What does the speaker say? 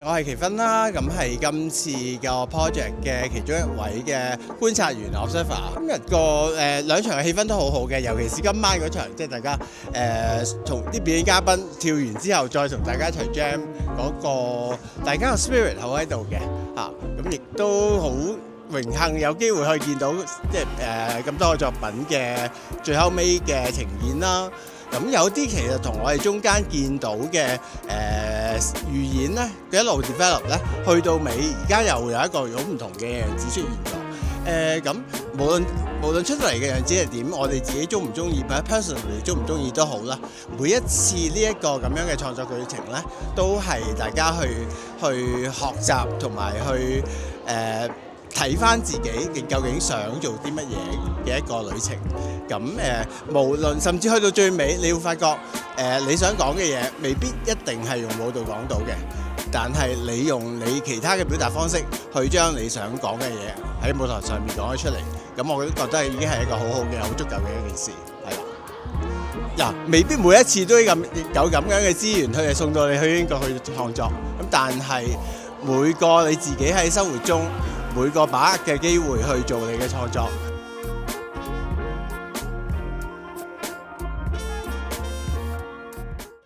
我係奇芬啦，咁係今次個 project 嘅其中一位嘅觀察員 observer。今日個兩場嘅氣氛都好好嘅，尤其是今晚嗰場，即係大家從啲表演嘉賓跳完之後，再同大家一齊 jam 嗰個大家個 spirit 好喺度嘅嚇，咁亦都好榮幸有機會可以見到即係咁多個作品嘅最後尾嘅呈現啦。咁有啲其實同我哋中間見到嘅預演咧，佢一路 develop 咧，去到尾而家又有一個好唔同嘅樣子出現咗。咁無論出嚟嘅樣子係點，我哋自己中唔中意，或者 personally 中唔中意都好啦。每一次呢一個咁樣嘅創作旅程咧，都係大家去學習同埋去睇翻自己究竟想做啲乜嘢嘅一個旅程。咁無論甚至去到最尾，你會發覺你想講嘅嘢未必一定係用舞蹈講到嘅，但係你用你其他嘅表達方式去將你想講嘅嘢喺舞台上面講咗出嚟，咁我都覺得已經係一個好好嘅、好足夠嘅一件事，係啦。未必每一次都有咁樣嘅資源去送到你去英國去創作，咁但係每個你自己喺生活中每個把握嘅機會去做你嘅創作，